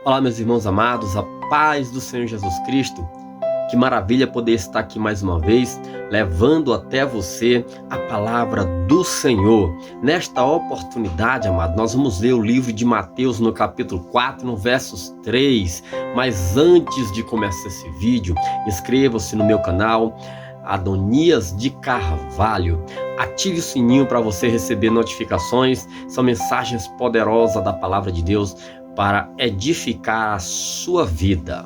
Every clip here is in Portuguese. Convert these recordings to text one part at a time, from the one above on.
Olá, meus irmãos amados, a paz do Senhor Jesus Cristo. Que maravilha poder estar aqui mais uma vez, levando até você a palavra do Senhor. Nesta oportunidade, amado, nós vamos ler o livro de Mateus no capítulo 4, no versos 3. Mas antes de começar esse vídeo, inscreva-se no meu canal, Adonias de Carvalho. Ative o sininho para você receber notificações. São mensagens poderosas da palavra de Deus para edificar a sua vida.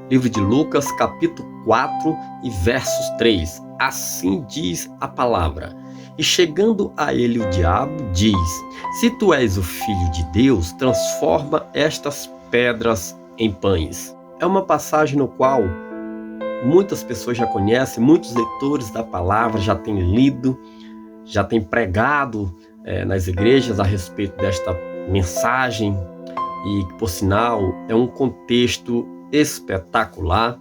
Livro de Lucas, capítulo 4 e versos 3. Assim diz a palavra. E chegando a ele o diabo, diz: Se tu és o filho de Deus, transforma estas pedras em pães. É uma passagem no qual muitas pessoas já conhecem, muitos leitores da palavra já têm lido, já têm pregado nas igrejas a respeito desta mensagem. E, por sinal, é um contexto espetacular.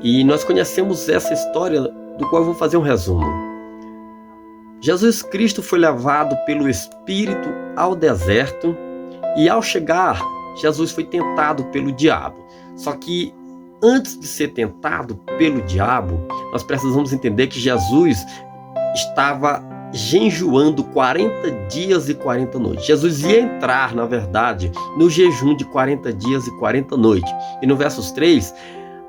E nós conhecemos essa história, do qual eu vou fazer um resumo. Jesus Cristo foi levado pelo Espírito ao deserto e, ao chegar, Jesus foi tentado pelo diabo. Só que, antes de ser tentado pelo diabo, nós precisamos entender que Jesus estava jejuando 40 dias e 40 noites. Jesus ia entrar, na verdade, no jejum de 40 dias e 40 noites. E no versos 3,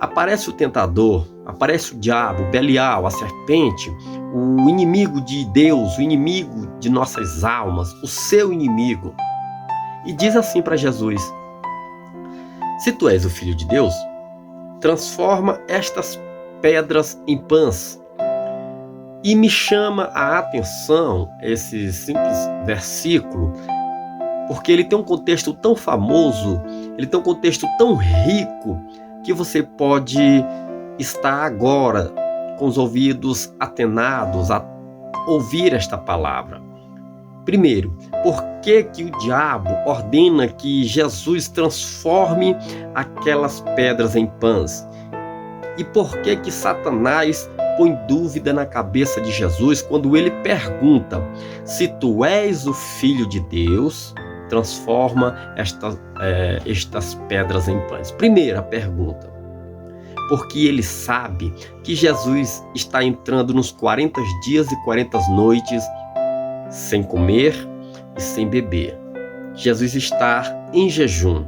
aparece o tentador, aparece o diabo, Belial, a serpente, o inimigo de Deus, o inimigo de nossas almas, o seu inimigo. E diz assim para Jesus: Se tu és o Filho de Deus, transforma estas pedras em pães. E me chama a atenção esse simples versículo, porque ele tem um contexto tão famoso, ele tem um contexto tão rico, que você pode estar agora com os ouvidos atenados a ouvir esta palavra. Primeiro, por que o diabo ordena que Jesus transforme aquelas pedras em pães? E por que Satanás põe dúvida na cabeça de Jesus quando ele pergunta: se tu és o Filho de Deus, transforma estas pedras em pães? Primeira pergunta: porque ele sabe que Jesus está entrando nos 40 dias e 40 noites sem comer e sem beber. Jesus está em jejum.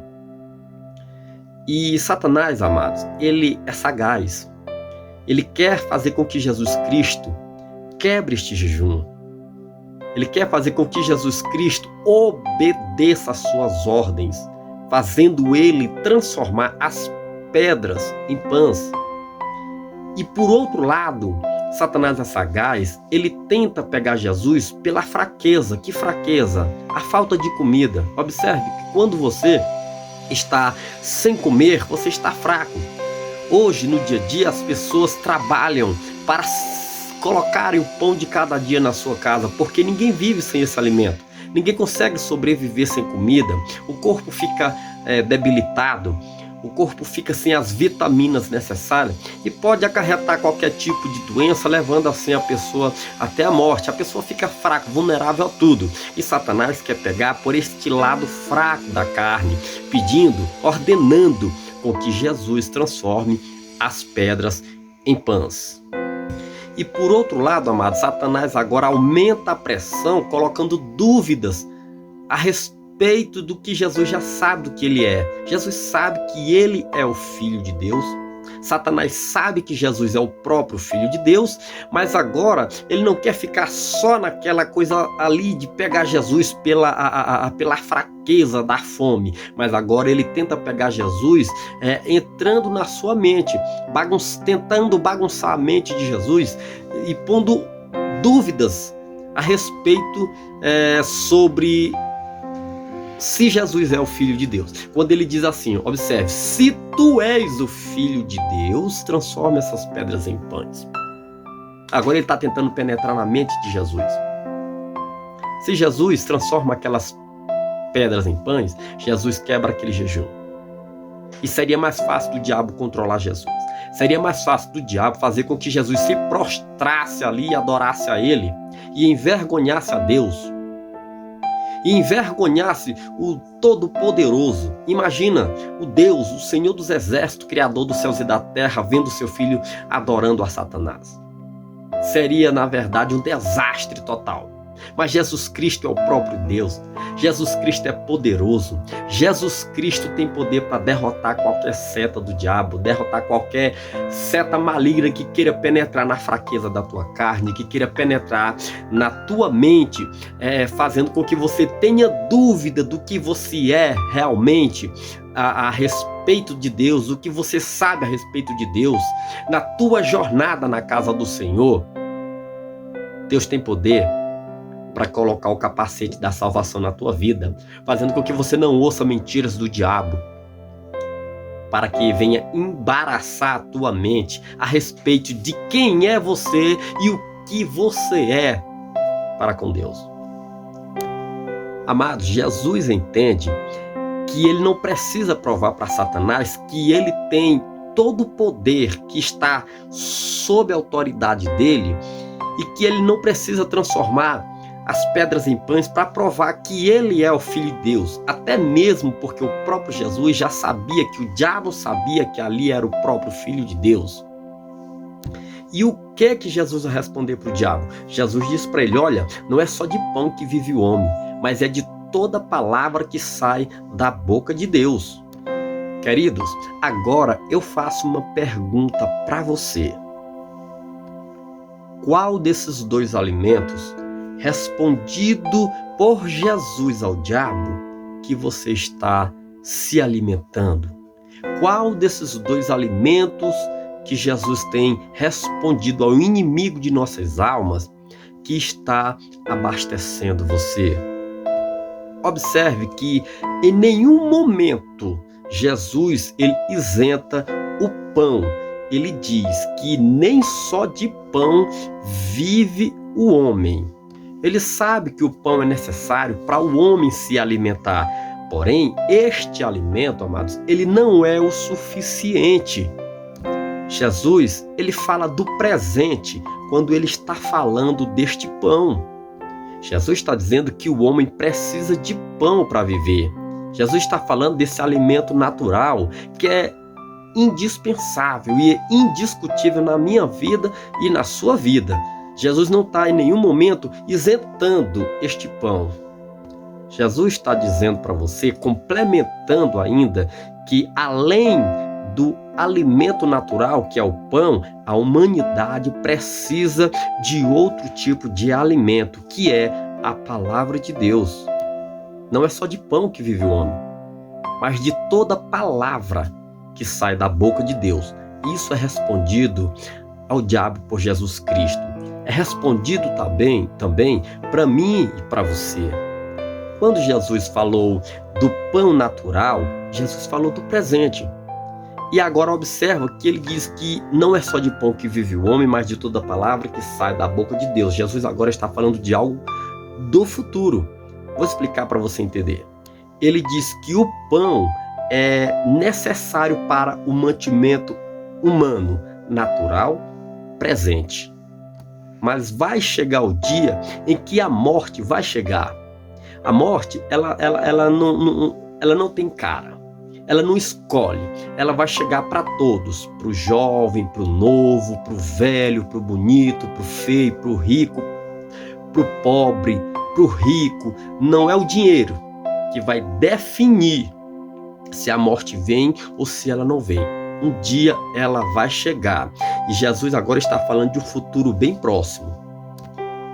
E Satanás, amados, ele é sagaz. Ele quer fazer com que Jesus Cristo quebre este jejum. Ele quer fazer com que Jesus Cristo obedeça às suas ordens, fazendo ele transformar as pedras em pães. E por outro lado, Satanás é sagaz, ele tenta pegar Jesus pela fraqueza. Que fraqueza? A falta de comida. Observe que quando você está sem comer, você está fraco. Hoje, no dia a dia, as pessoas trabalham para colocarem o pão de cada dia na sua casa, porque ninguém vive sem esse alimento. Ninguém consegue sobreviver sem comida. O corpo fica debilitado, o corpo fica sem as vitaminas necessárias e pode acarretar qualquer tipo de doença, levando assim a pessoa até a morte. A pessoa fica fraca, vulnerável a tudo. E Satanás quer pegar por este lado fraco da carne, ordenando com que Jesus transforme as pedras em pães. E por outro lado, amado, Satanás agora aumenta a pressão, colocando dúvidas a respeito do que Jesus já sabe do que ele é. Jesus sabe que ele é o Filho de Deus. Satanás sabe que Jesus é o próprio Filho de Deus, mas agora ele não quer ficar só naquela coisa ali de pegar Jesus pela fraqueza da fome, mas agora ele tenta pegar Jesus entrando na sua mente, tentando bagunçar a mente de Jesus e pondo dúvidas a respeito sobre se Jesus é o Filho de Deus. Quando ele diz assim, observe: se tu és o Filho de Deus, transforma essas pedras em pães. Agora ele está tentando penetrar na mente de Jesus. Se Jesus transforma aquelas pedras em pães, Jesus quebra aquele jejum. E seria mais fácil do diabo controlar Jesus. Seria mais fácil do diabo fazer com que Jesus se prostrasse ali e adorasse a ele e envergonhasse a Deus. e envergonhasse o Todo-Poderoso. Imagina o Deus, o Senhor dos Exércitos, Criador dos céus e da terra, vendo seu filho adorando a Satanás. Seria, na verdade, um desastre total. Mas Jesus Cristo é o próprio Deus. Jesus Cristo é poderoso. Jesus Cristo tem poder para derrotar qualquer seta do diabo, derrotar qualquer seta maligna que queira penetrar na fraqueza da tua carne, que queira penetrar na tua mente, fazendo com que você tenha dúvida do que você é realmente a respeito de Deus, o que você sabe a respeito de Deus. Na tua jornada na casa do Senhor, Deus tem poder para colocar o capacete da salvação na tua vida, fazendo com que você não ouça mentiras do diabo, para que venha embaraçar a tua mente a respeito de quem é você e o que você é para com Deus. Amados, Jesus entende que ele não precisa provar para Satanás que ele tem todo o poder que está sob a autoridade dele e que ele não precisa transformar as pedras em pães para provar que ele é o Filho de Deus, até mesmo porque o próprio Jesus já sabia que o diabo sabia que ali era o próprio Filho de Deus. E o que Jesus vai responder para o diabo? Jesus disse para ele: olha, não é só de pão que vive o homem, mas é de toda palavra que sai da boca de Deus. Queridos, agora eu faço uma pergunta para você. Qual desses dois alimentos, respondido por Jesus ao diabo, que você está se alimentando? Qual desses dois alimentos que Jesus tem respondido ao inimigo de nossas almas que está abastecendo você? Observe que em nenhum momento Jesus ele isenta o pão. Ele diz que nem só de pão vive o homem. Ele sabe que o pão é necessário para o homem se alimentar. Porém, este alimento, amados, ele não é o suficiente. Jesus, ele fala do presente quando ele está falando deste pão. Jesus está dizendo que o homem precisa de pão para viver. Jesus está falando desse alimento natural que é indispensável e indiscutível na minha vida e na sua vida. Jesus não está em nenhum momento isentando este pão. Jesus está dizendo para você, complementando ainda, que além do alimento natural, que é o pão, a humanidade precisa de outro tipo de alimento, que é a palavra de Deus. Não é só de pão que vive o homem, mas de toda palavra que sai da boca de Deus. Isso é respondido ao diabo por Jesus Cristo. É respondido também para mim e para você. Quando Jesus falou do pão natural, Jesus falou do presente. E agora observa que ele diz que não é só de pão que vive o homem, mas de toda palavra que sai da boca de Deus. Jesus agora está falando de algo do futuro. Vou explicar para você entender. Ele diz que o pão é necessário para o mantimento humano, natural, presente. Mas vai chegar o dia em que a morte vai chegar. A morte, ela não tem cara. Ela não escolhe. Ela vai chegar para todos. Para o jovem, para o novo, para o velho, para o bonito, para o feio, para o rico, para o pobre, para o rico. Não é o dinheiro que vai definir se a morte vem ou se ela não vem. Um dia ela vai chegar. E Jesus agora está falando de um futuro bem próximo.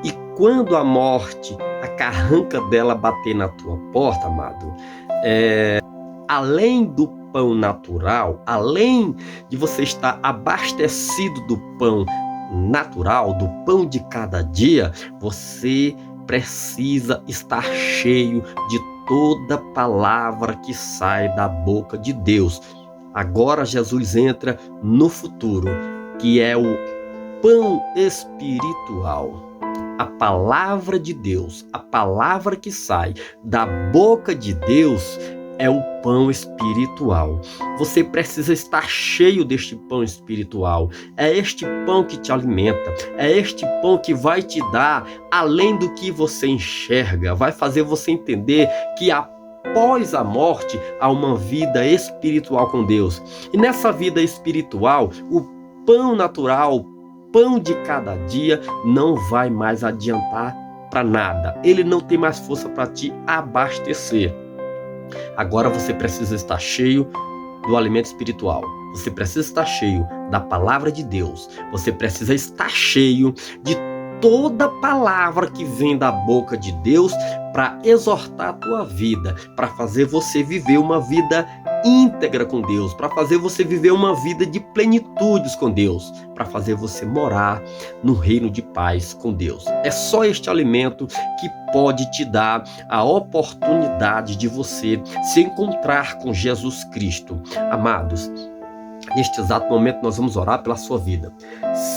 E quando a morte, a carranca dela bater na tua porta, amado, além do pão natural, além de você estar abastecido do pão natural, do pão de cada dia, você precisa estar cheio de toda palavra que sai da boca de Deus. Agora Jesus entra no futuro, que é o pão espiritual. A palavra de Deus, a palavra que sai da boca de Deus é o pão espiritual. Você precisa estar cheio deste pão espiritual. É este pão que te alimenta. É este pão que vai te dar além do que você enxerga. Vai fazer você entender que após a morte há uma vida espiritual com Deus. E nessa vida espiritual, o pão natural, pão de cada dia, não vai mais adiantar para nada. Ele não tem mais força para te abastecer. Agora você precisa estar cheio do alimento espiritual. Você precisa estar cheio da palavra de Deus. Você precisa estar cheio de toda palavra que vem da boca de Deus para exortar a tua vida, para fazer você viver uma vida íntegra com Deus, para fazer você viver uma vida de plenitudes com Deus, para fazer você morar no reino de paz com Deus. É só este alimento que pode te dar a oportunidade de você se encontrar com Jesus Cristo. Amados, neste exato momento nós vamos orar pela sua vida.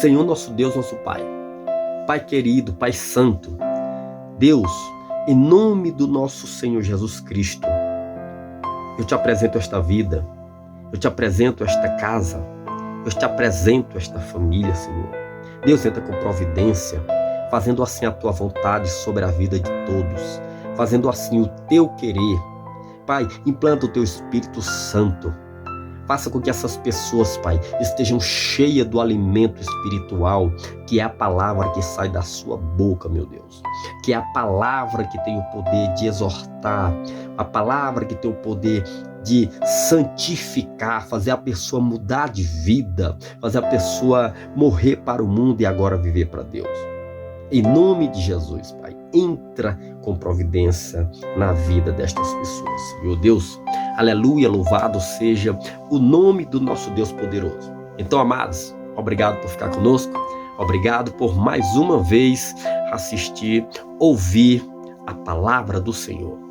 Senhor nosso Deus, nosso Pai, Pai querido, Pai santo, Deus, em nome do nosso Senhor Jesus Cristo, eu te apresento esta vida, eu te apresento esta casa, eu te apresento esta família, Senhor. Deus, entra com providência, fazendo assim a tua vontade sobre a vida de todos, fazendo assim o teu querer. Pai, implanta o teu Espírito Santo. Faça com que essas pessoas, Pai, estejam cheias do alimento espiritual, que é a palavra que sai da sua boca, meu Deus. Que é a palavra que tem o poder de exortar, a palavra que tem o poder de santificar, fazer a pessoa mudar de vida, fazer a pessoa morrer para o mundo e agora viver para Deus. Em nome de Jesus, Pai, entra com providência na vida destas pessoas. Meu Deus, aleluia, louvado seja o nome do nosso Deus poderoso. Então, amados, obrigado por ficar conosco, obrigado por mais uma vez assistir, ouvir a palavra do Senhor.